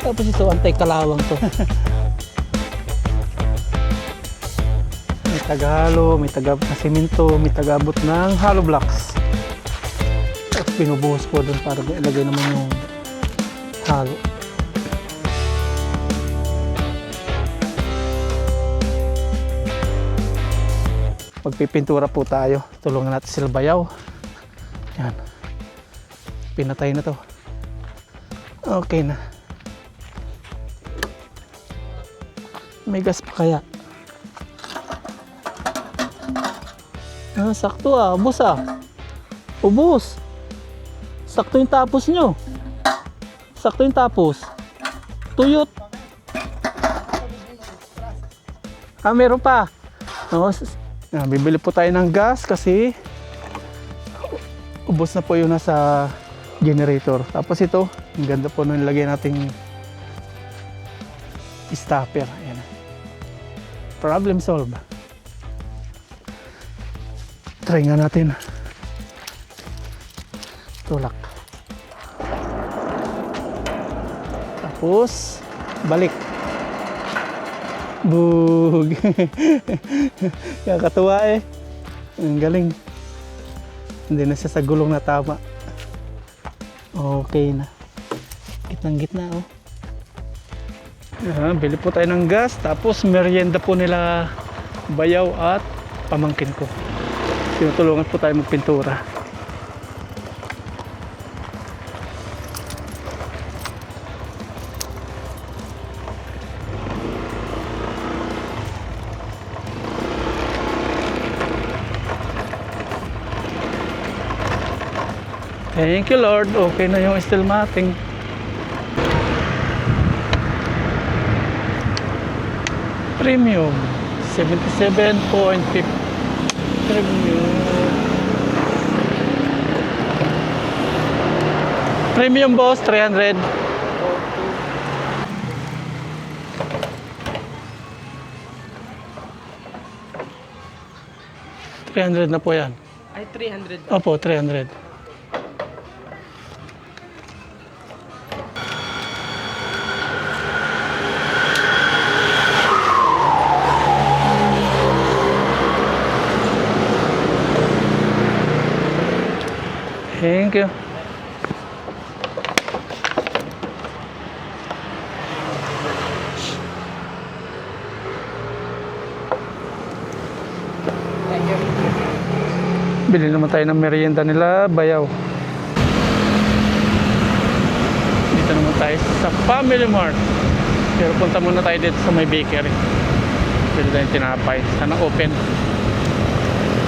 Tapos ito, antay-kalawang to. May taghalo, may taga-simento, may tagabot ng hollow blocks. Tapos binubuhos po doon para ilagay naman yung halo. Magpipintura po tayo. Tulungan natin sila bayaw. Yan. Pinatay na to. Okay na. May gas pa kaya? Sakto ubos Ubos. Sakto yung tapos nyo. Sakto yung tapos. Tuyot. Meron pa. Bibili po tayo ng gas kasi ubos na po yung nasa generator. Tapos ito, ang ganda po nung nilagay nating stopper. Ayan. Problem solved. Try nga natin. Tulak. Tapos, balik. Bug. Kakatuwa eh. Ang galing. Hindi na siya sa gulong na tama. Okay na. Gitnang-gitna oh. Bili po tayo ng gas. Tapos merienda po nila bayaw at pamangkin ko. Tinutulungan po tayo magpintura. Thank you Lord. Okay na yung steel matting. Premium 77.50. Premium boss 300. $300 na po yan. Ay, 300. Opo, 300. Thank you. Bili naman tayo ng merienda nila, bayaw. Dito naman tayo sa Family Mart. Pero punta muna tayo dito sa may bakery. Bili tayo ng tinapay. Sana open.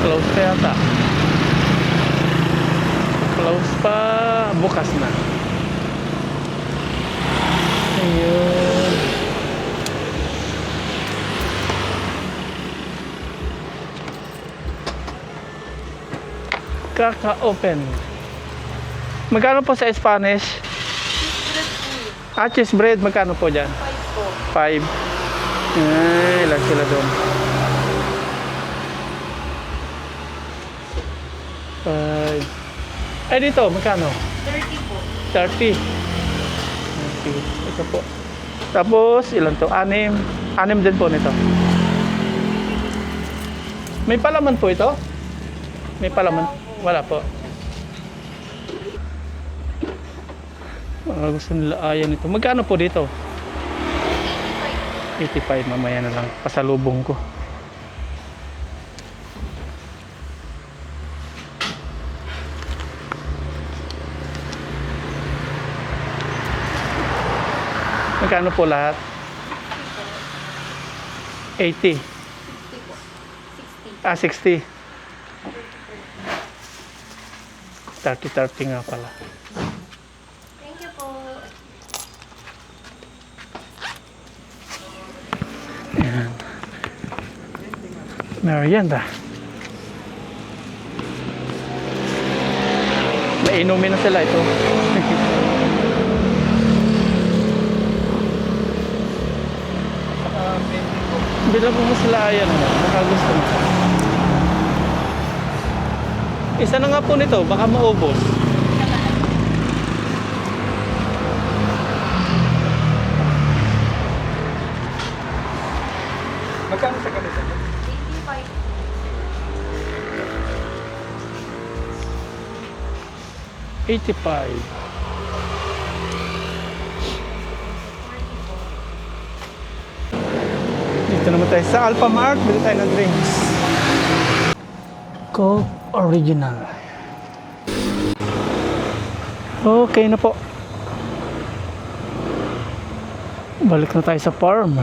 Close pa yata. Close pa. Bukas na. Ayun. Kaka-open. Magkano po sa Spanish? Cheese bread. Magkano po dyan? 5 po. 5. Ay, ilan sila doon? 5. Ay, dito. Magkano? 30 po. 30. Okay. Ito po. Tapos, ilan to? 6. 6 din po nito. May palaman po ito? May palaman? Wala po. Gusto nila ayan ito. Magkano po dito? 85. Mamaya na lang. Pasalubong ko. Magkano po lahat? 80. 60 po. 60. 60. 30 nga pala. Thank you po. Ayan. Merienda. Nainumin na sila ito. Bila mo sila ayan. Baka gusto mo. Isa na nga po nito, baka maubos. 85. Dito naman tayo sa Alpha Mart. Bili tayo ng drinks. Coke Original. Okay na po. Balik na tayo sa farm.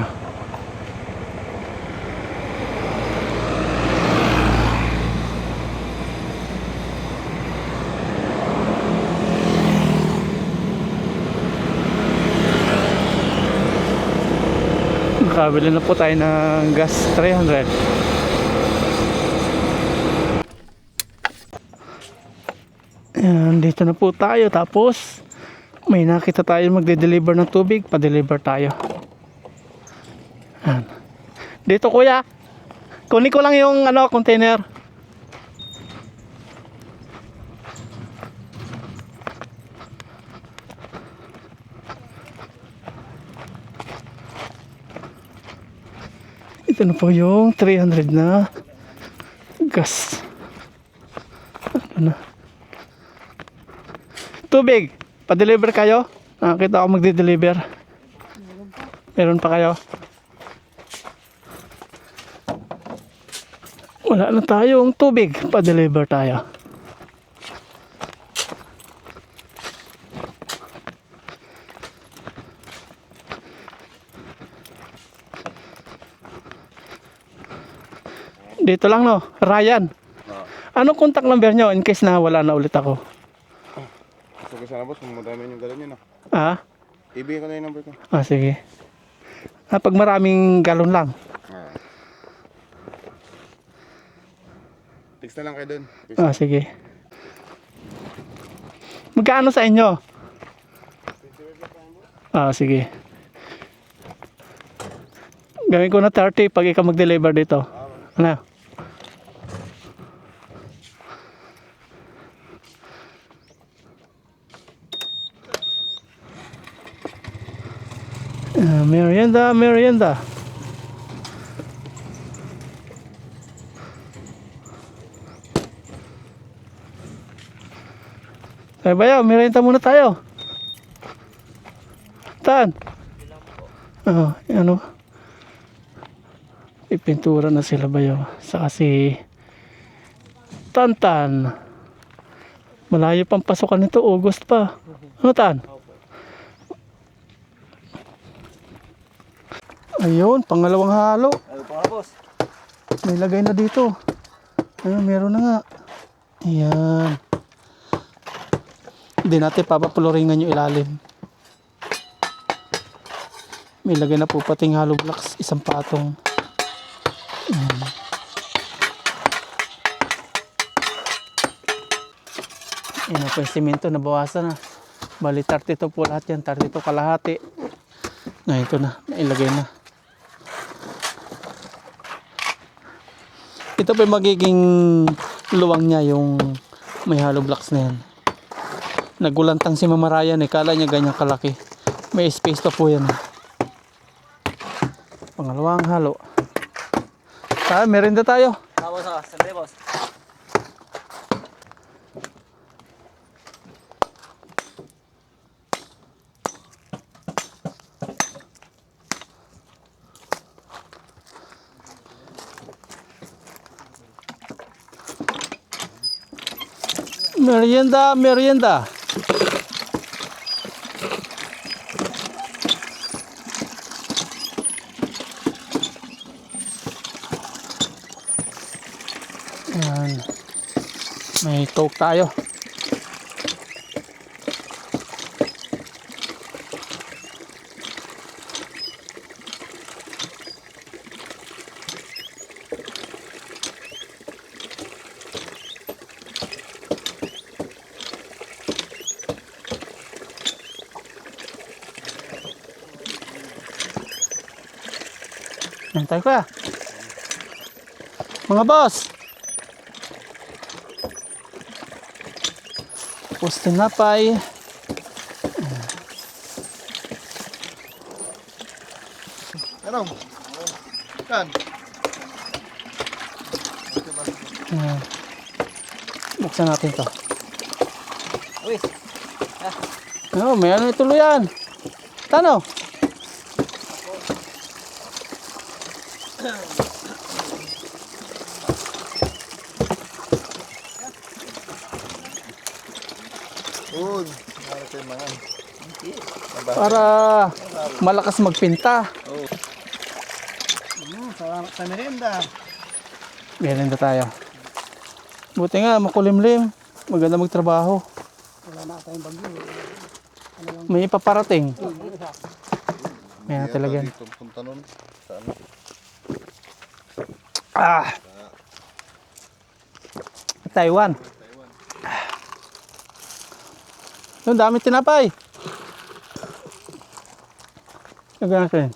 Nakabili na po tayo ng gas 300. Ayan, dito na po tayo. Tapos may nakita tayo magde-deliver ng tubig. Pa-deliver tayo. Ayan. Dito kuya, kunin ko lang yung container. Ito na po yung 300 na gas. Ano na? Tubig, pa-deliver kayo? Nakakita ako magde-deliver. Meron pa kayo? Wala na tayong tubig, pa-deliver tayo. Dito lang no, Ryan. Anong contact number nyo in case na wala na ulit ako? Sige sana boss, madami yung galon yun Ah? Ibigay ko na yung number ko. Ah, sige. Pag maraming galon lang. Text na lang kayo dun. Ah, sige. Magkano sa inyo? Ah, sige. Gawin ko na 30 pag ikaw mag-deliver dito. Ano? Merienda, merienda. Tayo bayaw, merienda muna tayo. Saan? Ano? Ipintura na sila bayaw. Saka si Tantan. Malayo pang pasukan nito, August pa. Ano Tan? Ayun, pangalawang halo. Ano pa nga, boss? May lagay na dito. Ayun, meron na nga. Ayan. Hindi natin papapuluringan yung ilalim. May lagay na po pating hollow blocks, isang patong. Ayan. Ayan po yung simento, nabawasan na. Bali 32 po lahat yan, 32 kalahati. Ngayon ito na, nailagay na. Ito pa yung magiging luwang niya, yung may hollow blocks na yan. Nagulantang si Mama Ryan kala niya ganyan kalaki. May space pa po yan. Pangalawang halo. Merienda tayo. Boss, sandali, boss. Merienda, merienda. Ayan. May coke tayo. Nantay ko mga boss. Tapos tinapay. Ano? Kan? Buksan natin to. Uy, Oh, may ano ituloy yan. Tano? Uy, ano kayo mga? Para malakas magpinta. Sa merienda. Meron na tayo. Buti nga, makulimlim. Maganda magtrabaho. Wala na tayong bagyo. May paparating. May na talaga yan. Dito punta nun. Saan? Ah! Taiwan. Yung dami tinapay. Lagyan natin.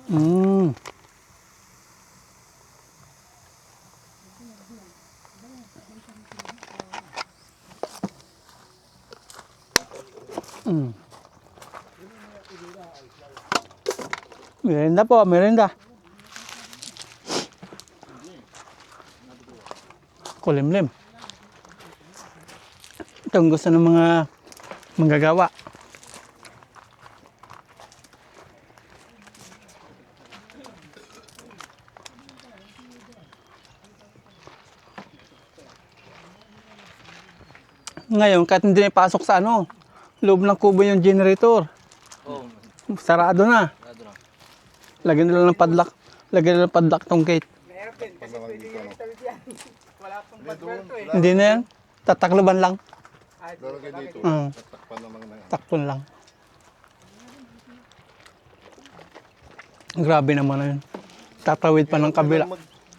Mm. Mm. Merenda po, merenda. Kulimlim. Ito ang gusto ng mga manggagawa. Ngayon, kahit hindi na ipasok sa loob ng kubo yung generator. Oo. Sarado na. Sarado na. Lagyan nila ng padlock. Lagyan nila ng padlock tong gate. Hindi na yan. Tatakloban lang. Lalagay dito. Tatakpan naman na yan. Takton lang. Grabe naman na yun. Tatawid pa ng kabila.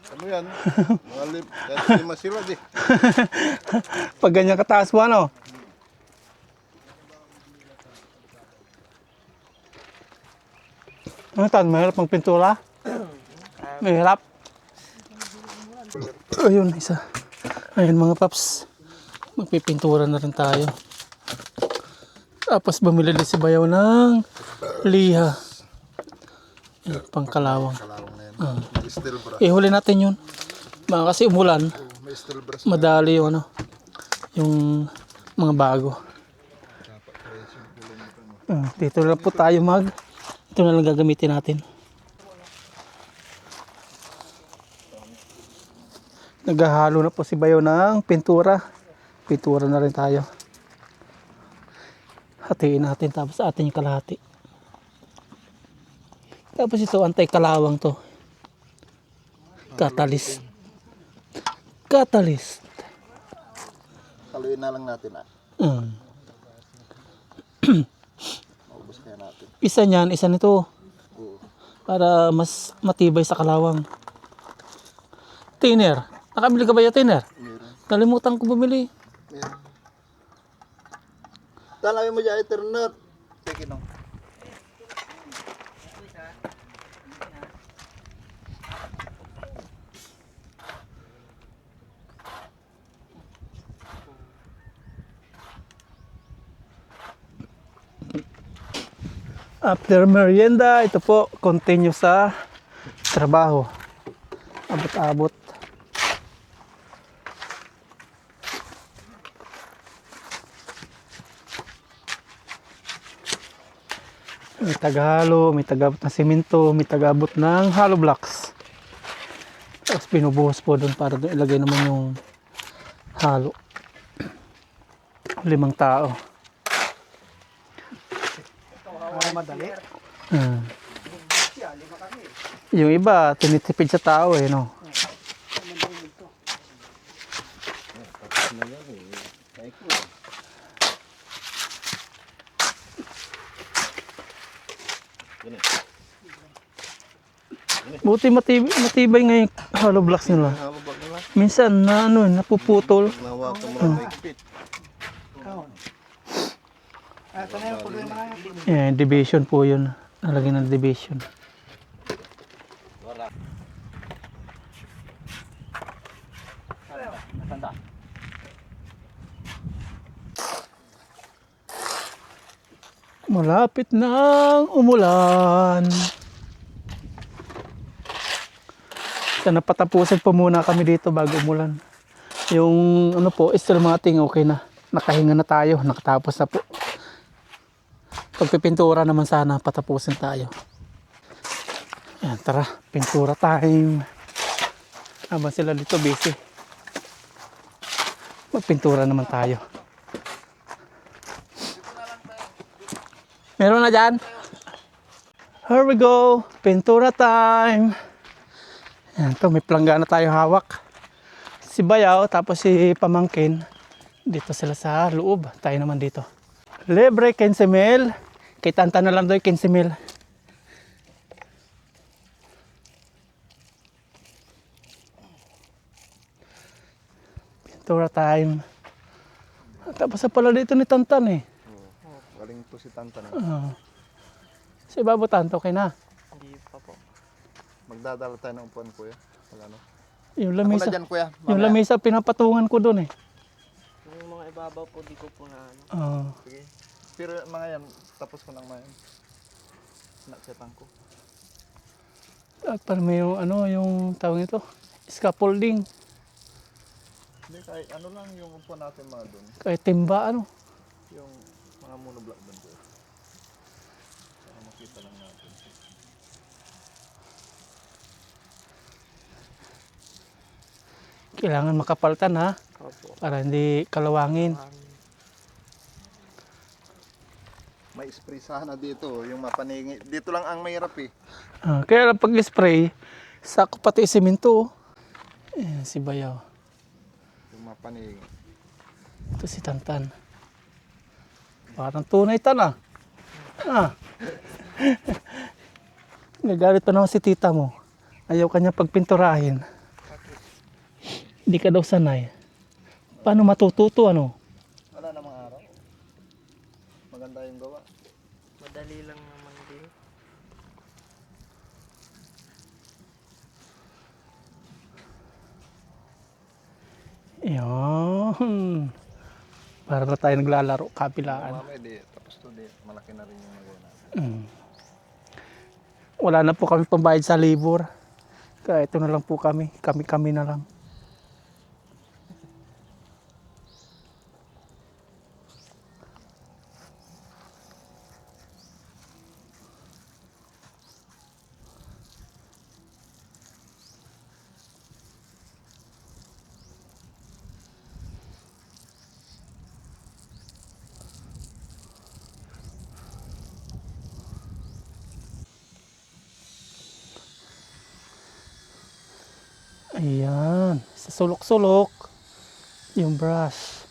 Ano yan? Kahit lima sila di. Pag ganyan kataas mo, ano? Ano tan? Mahirap magpintura? Mahirap? Ayun, isa. Ayun mga paps. Magpipintura na rin tayo. Tapos bumili din si Bayaw ng liha. Ayun, pangkalawang. Kalawang na yan. May steel brush. Ihuli natin yun. Baka kasi umulan. May steel brush. Madali yung yung mga bago. Dito na po tayo ito na lang gagamitin natin. Naghahalo na po si Bayo ng pintura. Pintura na rin tayo. Hatiin natin tapos atin yung kalahati. Tapos ito anti-kalawang to. Catalyst. Catalyst. Haluin na lang natin Maubos kaya natin. Isa niyan, isa nito. Oo. Para mas matibay sa kalawang. Thinner. Nakabili ka ba yung thinner? Meron. Nalimutan ko bumili. Meron. Tanawin mo dyan internet. Sige no. After merienda, ito po, continue sa trabaho. Abot-abot. May taghalo, may tagabot ng simento, may tagabot ng hollow blocks. Tapos pinubuhos po doon para doon ilagay naman yung halo. 5 tao. Madali. Yung iba, tinitipid sa tao no? Buti matibay nga yung hollow blocks nila. Halubag nila. Minsan napuputol. Nawakan mo lang mahigpit. Ito na yung problema natin. Yeah, division po yun. Nalagyan ng division. Matanda. Malapit nang umulan. Sana patapusin po muna kami dito bago umulan. Yung ano po, still mating okay na. Nakahinga na tayo, nakatapos na po. Pagpipintura naman sana, patapusin tayo. Ayan, tara, pintura time. Habang sila dito busy. Magpintura naman tayo. Meron na dyan? Here we go, pintura time. Ayan, to, may planggana tayo hawak. Si Bayaw, tapos si Pamangkin. Dito sila sa loob. Tayo naman dito. Libre 15,000. Kay Tanta na lang doon 15,000. Pintura time. Tapos sa pala dito ni Tantan eh. Galing to si Tantan. Si Babo Tanto, okay na. Hindi pa po. Magdadala tayo ng upuan, kuya. Wala, no? Yung Ako na lamisa, dyan, kuya. yung Mamaya. lamisa pinapatungan ko doon eh. Yung mga ibabaw po, di ko po na ano. Sige. Pero mga yan, tapos ko nang mayan. Naksetan ko. At para may yung ano, yung tawag nito, scaffolding. Hindi, kahit ano lang yung upuan natin mga doon. Kahit timba ano. Yung mga monoblock doon, kuya. Para makita lang natin. Kailangan makapaltan ha. Opo. Para hindi kalawangin. May spray sana dito, yung mapaningi. Dito lang ang mahirap eh. Kaya lang pag-spray, sako pati simento. Ayan, si Bayaw. Yung mapaningi. Ito si Tantan. Parang tunay tan ah. Nagalit pa naman si tita mo. Ayaw kanya pagpinturahin. Hindi ka daw sanay. Paano matututo ano? Wala namang araw. Maganda yung gawa. Madali lang naman din. Yan. Para na tayo naglalaro, kapilaan. Mamaya di, tapos to di, malaki na rin yung nagawa natin. Wala na po kami pambayad sa libur. Kaya ito na lang po kami. Kami na lang. Ayan. Sa sulok-sulok. Yung brush.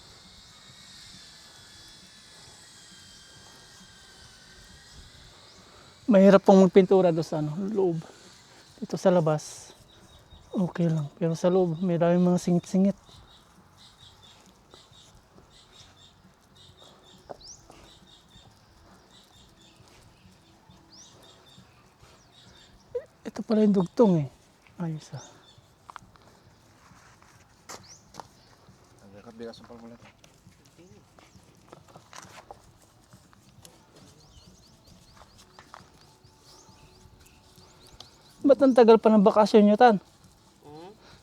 Mahirap pong magpintura doon sa ano, loob. Dito sa labas. Okay lang. Pero sa loob, may daming mga singit-singit. Ito pala yung dugtong eh. Ayos ah. Bigas ng palmulat. Ba't ang tagal pa ng bakasyon nyo, Tan?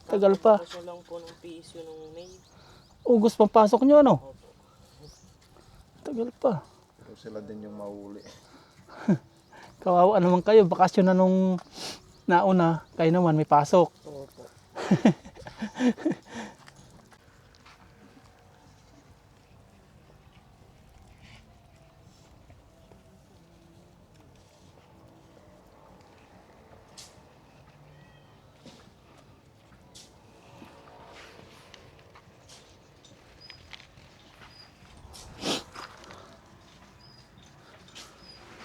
Tagal pa. Kasi lang po ng PSU nung May. August pang pasok nyo, ano? Tagal pa. Pero sila din yung mahuli. Kawawa naman kayo. Bakasyon na nung nauna. Kayo naman may pasok. Opo.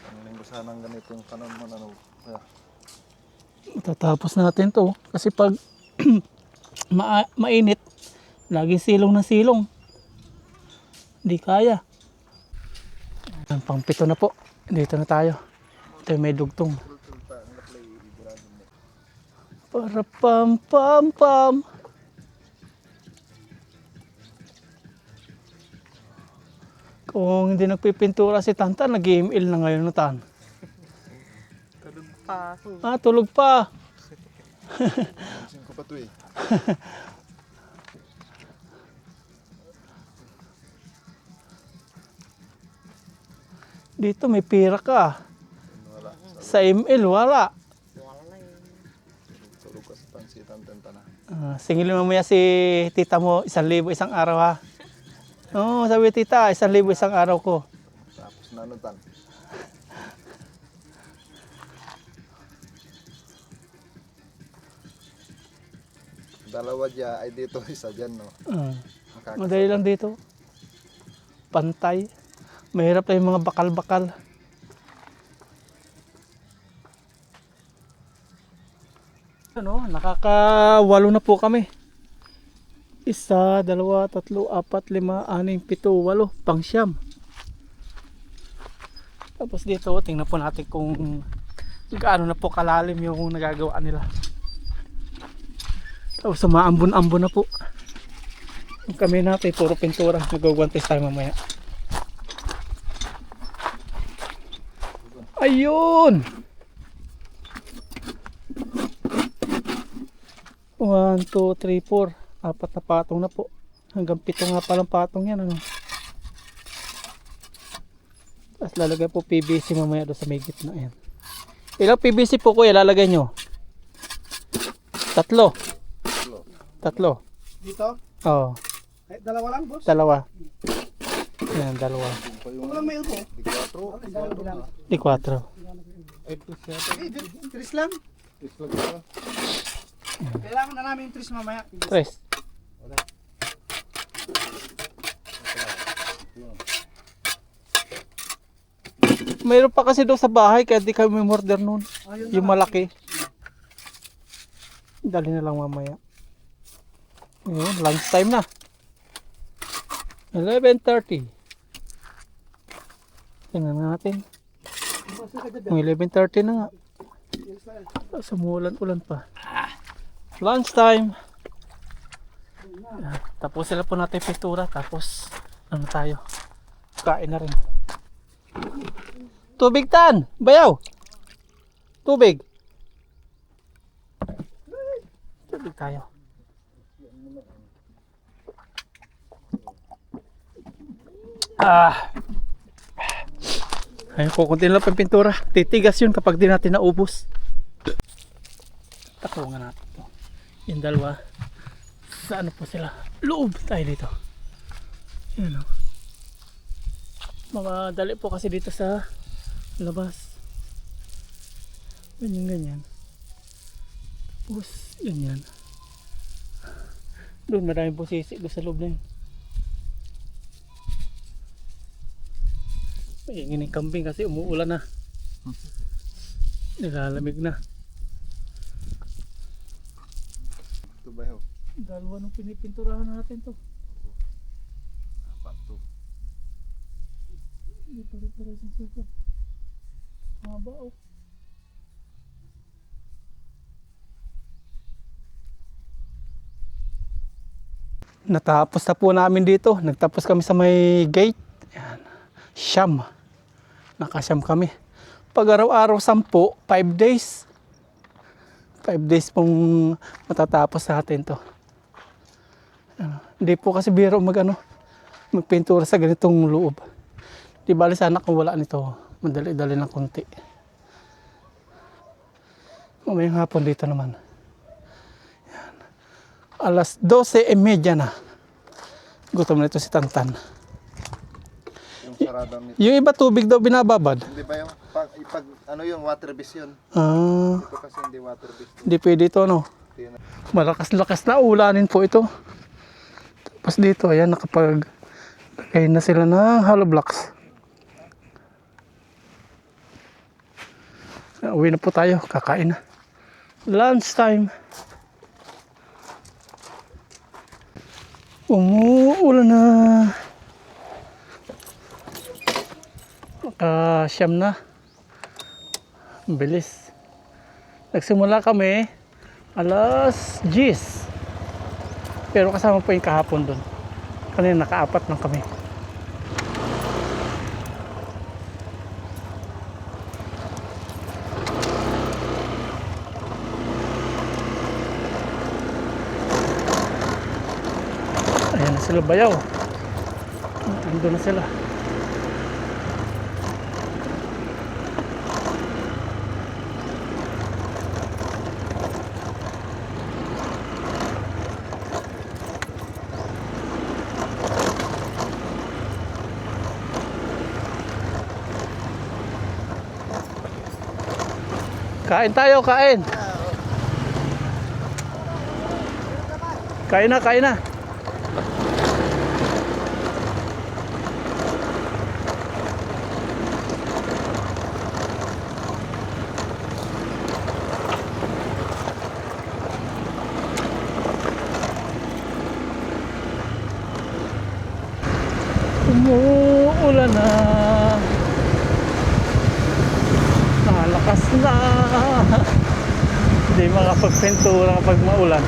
Ang linggo sanang ganito yung kanon mo, ano. Kaya, Tatapos natin to. Kasi pag mainit, laging silong na silong. Hindi kaya. Ang pang-pito na po. Dito na tayo. Ito yung may dugtong. Para pam pam pam. Kung hindi nagpipintura si Tantan, nag-email na ngayon no Tan. Tulog pa ako. Tulog pa. Pansin ko pa to eh. Dito may pira ka. Wala. Sa email, wala. Wala na yun. Tulog ka sa pansitan tentana. Singilin mo maya si tita mo, 1,000 isang araw ha. Oo, sabi tita, 1,000 isang araw ko. Tapos nanutan. Dalawa dya ay dito, isa dyan, no? Madali lang dito. Pantay. Mahirap na yung mga bakal-bakal. Ano, nakaka-8 na po kami. 1, 2, 3, 4, 5, 6, 7, 8, pang-siyam. Tapos dito, tingnan po natin kung gaano na po kalalim yung nagagawa nila. Tapos sumaambon-ambon na po. Yung kami natin, puro pintura. Mag-guwantes tayo mamaya. Ayun! 1, 2, 3, 4. 4 na patong na po. Hanggang 7 nga palang patong yan. Ano? Tapos lalagay po PVC mamaya doon sa may gitna. Ayan. Ilang PVC po kuya lalagay nyo? 3. 3. Dito? Oo. Eh, dalawa lang, boss. 2. Ayan, 2. Kung lang may upo. Di 4. Tris lang. Kailangan na namin yung tris mamaya. 3. Mayroon pa kasi doon sa bahay kaya di kami order noon. Ayun Yung malaki. Dali na lang mamaya. Ayun, lunch time na. 11:30. Tingnan natin. Ang 11:30 na nga. Sumulan-ulan pa. Lunch time. Tapos sila po natin pintura. Tapos ano tayo? Kain na rin. Tubig Tan! Bayaw! Tubig! Tubig tayo. Ayun, kukunti lang pa yung pintura. Titigas yun kapag di natin naubos. Takulungan natin to. Yung dalawa. Sa ano po sila? Loob tayo dito. Yun o. Madali po kasi dito sa labas. Ganyan. Tapos, yun yan. Doon maraming pusisi doon sa loob na yun. Maingin yung kambing kasi umuulan na. Nilalamig na. Ito ba yun? Dalawa nung pinipinturahan natin to. 4 to. Hindi pare-pare sa suka. Haba oh. Natapos na po namin dito. Nagtapos kami sa may gate. Ayan. Siyam. Nakasyam kami. Pag araw-araw 10, 5 days. 5 days pong matatapos natin to. Hindi po kasi biro magpintura sa ganitong loob. Di bali sana kung wala nito. Madali-dali ng konti. Mamayang hapon dito naman. Yan. 12:30 na. Gutom na ito si Tantan. Yung sarado nito. Yung iba tubig daw binababad. Hindi ba yung pag ano yung water base yun? Ito kasi hindi water base. Hindi pwede ito no. Malakas-lakas na ulanin po ito. Tapos dito ayan nakapag-lagay na sila ng hollow blocks. Uwi na po tayo, kakain na. Lunch time. Umuulan na. Siyam na. Ang bilis. Nagsimula kami 10:00. Pero kasama po yung kahapon doon. Kanina naka-4 lang kami. sila bayaw. Ando na sila. Kain tayo, kain. Kain na, kain na. Umuulan na. Lakas na. Hindi makapagpintura kapag maulan.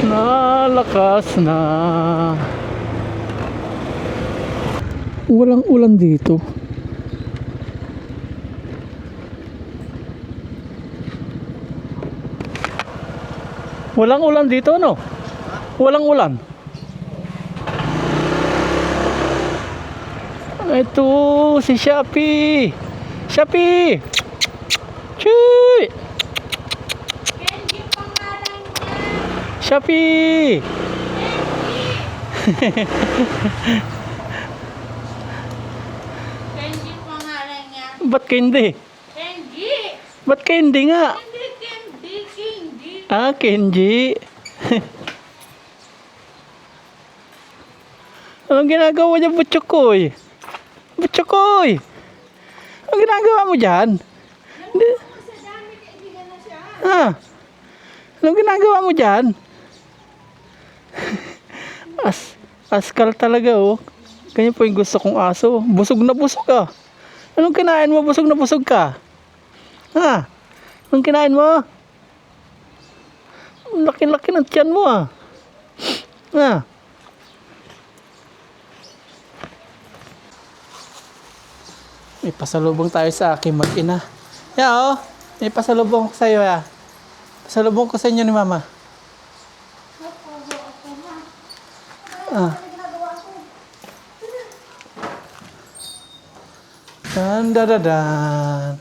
Nalakas na. Walang ulan dito. Walang ulan dito, no? Walang ulan. Ito si Shopee. Shopee. Chuy. Shopee. Candy pangalan niya. Ba't candy? Candy. Ba't candy nga? Candy. Ah, Kenji. Anong ginagawa niya, Butchokoy? Butchokoy! Anong ginagawa mo dyan? Sa dami, kaibigan na siya. Ah, anong ginagawa mo dyan? Askal talaga, oh. Ganyan po yung gusto kong aso. Busog na busog ka. Anong kinain mo? Busog na busog ka. Ha? Anong kinain mo? Ang laki-laki ng tiyan mo, ah. Ha? May pasalubong tayo sa aking mag-ina. Yeah, oh. May pasalubong ko sa iyo, ya. Pasalubong ko sa inyo ni Mama. Ah. Dan.